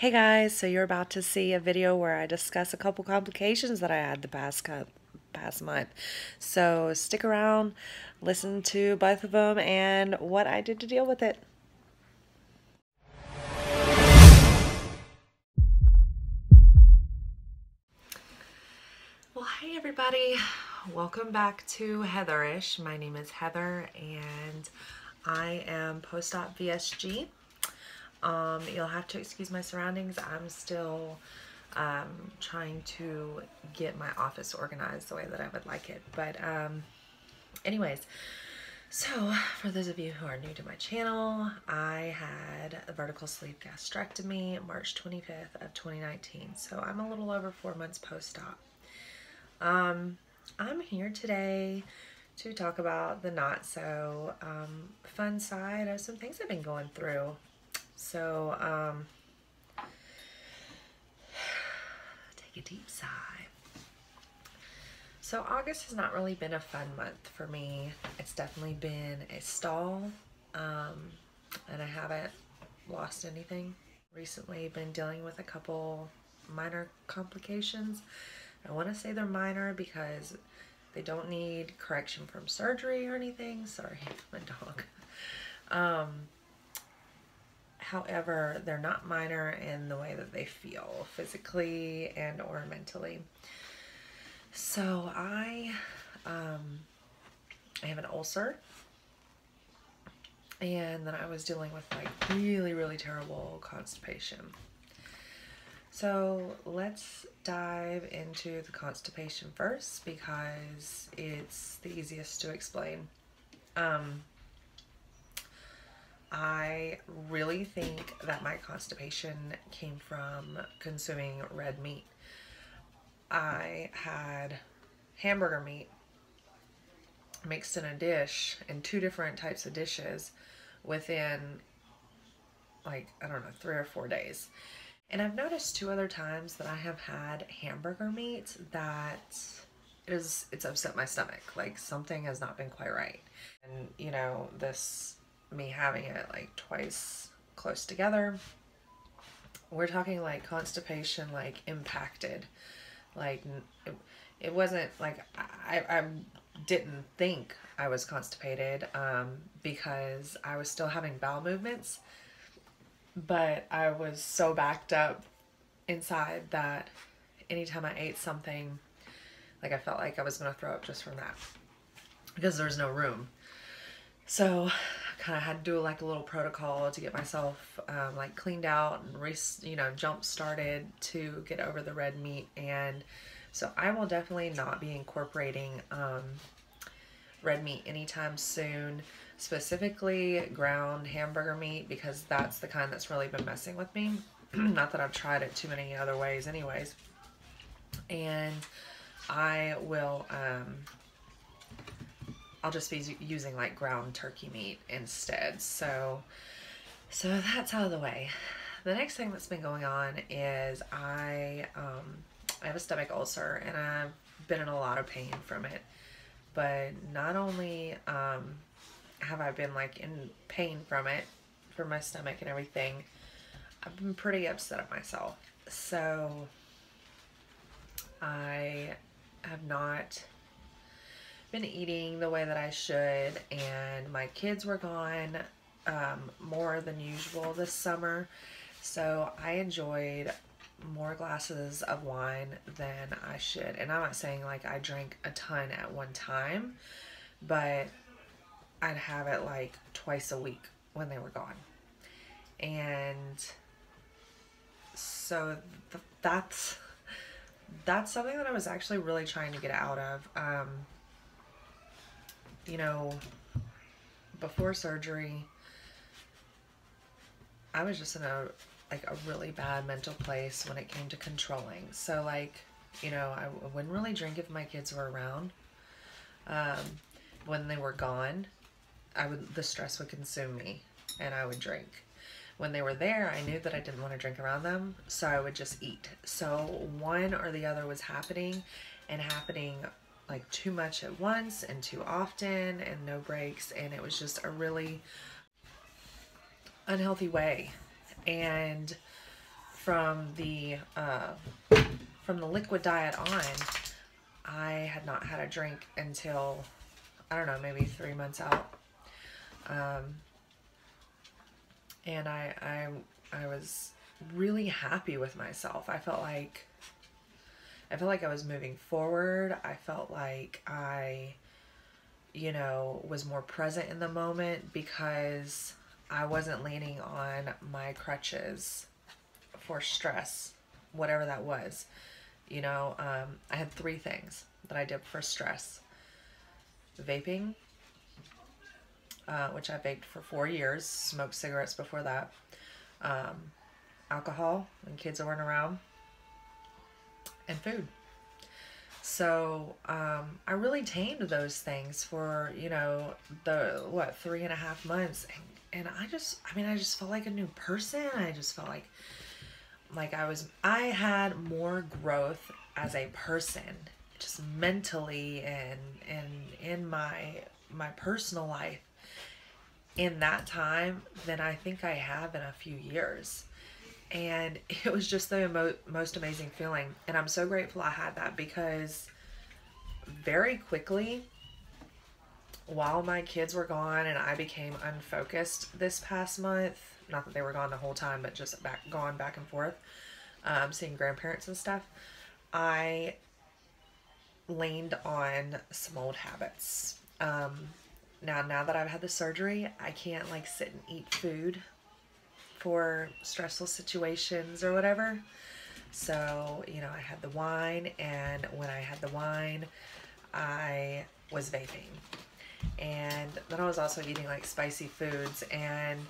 Hey guys, so you're about to see a video where I discuss a couple complications that I had the past month. So stick around, listen to both of them and what I did to deal with it. Well, hey everybody. Welcome back to Heatherish. My name is Heather and I am post-op VSG. You'll have to excuse my surroundings. I'm still trying to get my office organized the way that I would like it. But anyways, so for those of you who are new to my channel, I had a vertical sleeve gastrectomy March 25th of 2019. So I'm a little over 4 months post-op. I'm here today to talk about the not so fun side of some things I've been going through. So, take a deep sigh. So August has not really been a fun month for me. It's definitely been a stall, and I haven't lost anything. Recently been dealing with a couple minor complications. I want to say they're minor because they don't need correction from surgery or anything. Sorry, my dog. However, they're not minor in the way that they feel physically and or mentally. So I have an ulcer, and then I was dealing with like really terrible constipation. So let's dive into the constipation first because it's the easiest to explain. I really think that my constipation came from consuming red meat. I had hamburger meat mixed in a dish, in 2 different types of dishes, within like, I don't know, 3 or 4 days. And I've noticed 2 other times that I have had hamburger meat that it's upset my stomach. Like something has not been quite right. And you know, me having it like twice close together, we're talking like constipation like impacted. Like it wasn't like I didn't think I was constipated because I was still having bowel movements, but I was so backed up inside that anytime I ate something, like I felt like I was going to throw up just from that because there's no room. So I kind of had to do like a little protocol to get myself like cleaned out and jump started to get over the red meat. And so I will definitely not be incorporating red meat anytime soon, specifically ground hamburger meat, because that's the kind that's really been messing with me. Not that I've tried it too many other ways anyways. And I will I'll just be using like ground turkey meat instead. So that's out of the way. The next thing that's been going on is I have a stomach ulcer and I've been in a lot of pain from it. But not only have I been like in pain from it, from my stomach and everything, I've been pretty upset at myself. So I have not been eating the way that I should, and my kids were gone more than usual this summer, so I enjoyed more glasses of wine than I should. And I'm not saying like I drank a ton at one time, but I'd have it like twice a week when they were gone. And so that's something that I was actually really trying to get out of. You know, before surgery, I was just in a really bad mental place when it came to controlling. So like, you know, I wouldn't really drink if my kids were around. When they were gone, the stress would consume me and I would drink. When they were there, I knew that I didn't want to drink around them, so I would just eat. So one or the other was happening, and happening like too much at once and too often and no breaks, and it was just a really unhealthy way. And from the liquid diet on, I had not had a drink until, I don't know, maybe 3 months out. And I was really happy with myself. I felt like I was moving forward. I felt like I, you know, was more present in the moment because I wasn't leaning on my crutches for stress, whatever that was. You know, I had 3 things that I did for stress. Vaping, which I vaped for 4 years, smoked cigarettes before that. Alcohol when kids weren't around, and food. So I really tamed those things for, you know, the 3.5 months, and I just felt like a new person. I just felt like I had more growth as a person, just mentally and in my personal life in that time than I think I have in a few years. And it was just the most amazing feeling. And I'm so grateful I had that, because very quickly, while my kids were gone and I became unfocused this past month, not that they were gone the whole time, but just gone back and forth, seeing grandparents and stuff, I leaned on some old habits. Now that I've had the surgery, I can't like sit and eat food for stressful situations or whatever. So, you know, I had the wine, and when I had the wine, I was vaping. And then I was also eating like spicy foods, and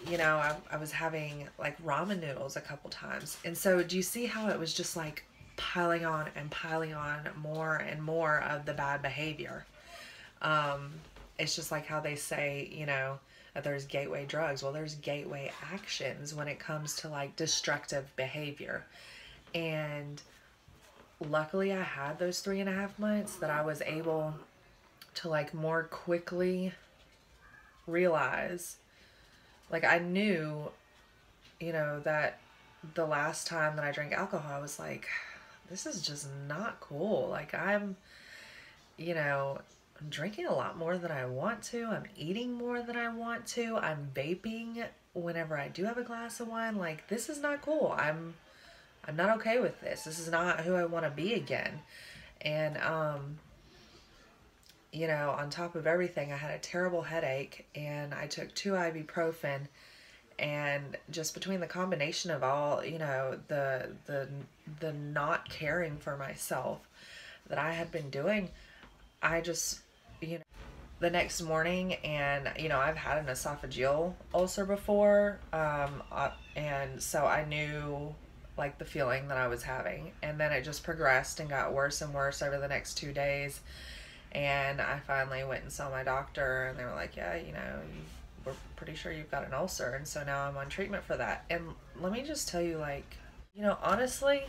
you know, I was having like ramen noodles a couple times. And so do you see how it was just like piling on and piling on more and more of the bad behavior? It's just like how they say, you know, that there's gateway drugs. Well, there's gateway actions when it comes to like destructive behavior. And luckily I had those 3.5 months that I was able to like more quickly realize, like I knew, you know, that the last time that I drank alcohol, I was like, this is just not cool. Like I'm, you know, I'm drinking a lot more than I want to. I'm eating more than I want to. I'm vaping whenever I do have a glass of wine. Like, this is not cool. I'm not okay with this. This is not who I want to be again. And, you know, on top of everything, I had a terrible headache, and I took 2 ibuprofen, and just between the combination of all, you know, the not caring for myself that I had been doing, I just, you know, the next morning, and, you know, I've had an esophageal ulcer before, and so I knew, like, the feeling that I was having, and then it just progressed and got worse and worse over the next 2 days, and I finally went and saw my doctor, and they were like, yeah, you know, we're pretty sure you've got an ulcer, and so now I'm on treatment for that. And let me just tell you, like, you know, honestly,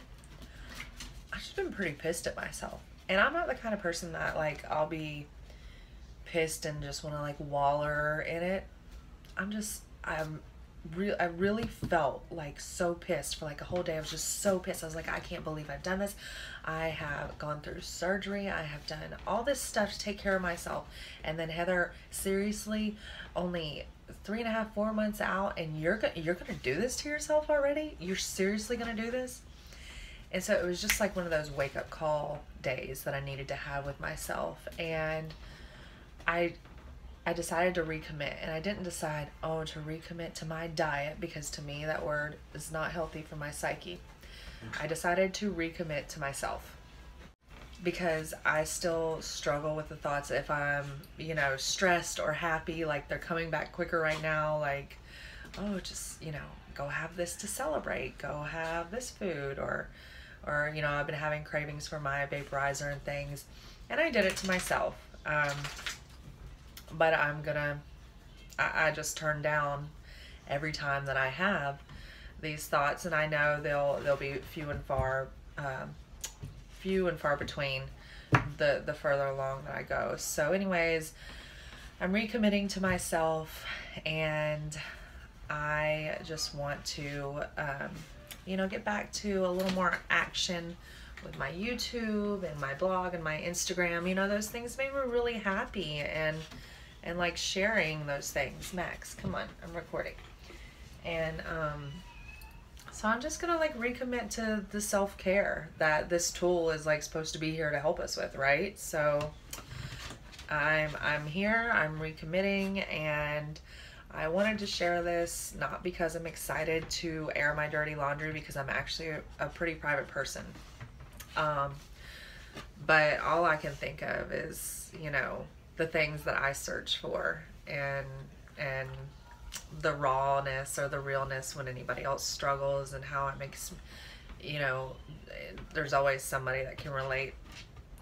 I've just been pretty pissed at myself. And I'm not the kind of person that, like, I'll be pissed and just want to, like, waller in it. I really felt, like, so pissed for, like, a whole day. I was just so pissed. I was like, I can't believe I've done this. I have gone through surgery. I have done all this stuff to take care of myself. And then, Heather, seriously, only 3.5, 4 months out, and you're gonna do this to yourself already? You're seriously gonna do this? And so it was just like one of those wake-up call days that I needed to have with myself. And I decided to recommit. And I didn't decide, oh, to recommit to my diet, because to me that word is not healthy for my psyche. I decided to recommit to myself, because I still struggle with the thoughts if I'm, you know, stressed or happy, like they're coming back quicker right now, like, oh, just, you know, go have this to celebrate, go have this food, or, you know, I've been having cravings for my vaporizer and things, and I did it to myself. But I just turn down every time that I have these thoughts, and I know they'll be few and far between the further along that I go. So anyways, I'm recommitting to myself, and I just want to, you know, get back to a little more action with my YouTube and my blog and my Instagram. You know, those things make me really happy, and like sharing those things. Max, come on, I'm recording. And so I'm just gonna like recommit to the self-care that this tool is like supposed to be here to help us with, right? So I'm here, I'm recommitting, and I wanted to share this not because I'm excited to air my dirty laundry, because I'm actually a pretty private person. But all I can think of is, you know, the things that I search for, and the rawness or the realness when anybody else struggles, and how it makes, you know, there's always somebody that can relate.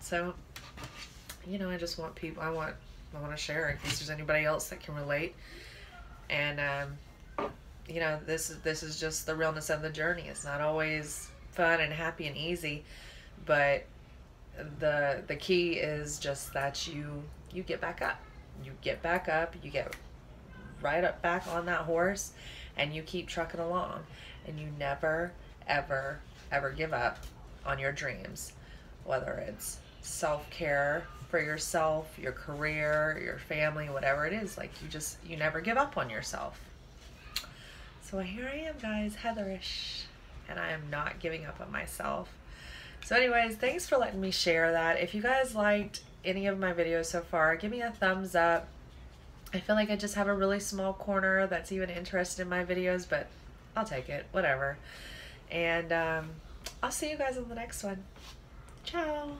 So, you know, I just want people, I want to share in case there's anybody else that can relate. And you know, this is just the realness of the journey. It's not always fun and happy and easy, but the key is just that you get back up. You get back up, you get right up back on that horse, and you keep trucking along, and you never ever give up on your dreams, whether it's self-care for yourself, your career, your family, whatever it is. Like, you never give up on yourself. So here I am, guys, Heatherish, and I am not giving up on myself. So anyways, thanks for letting me share that. If you guys liked any of my videos so far, give me a thumbs up. I feel like I just have a really small corner that's even interested in my videos, but I'll take it, whatever. And I'll see you guys in the next one. Ciao.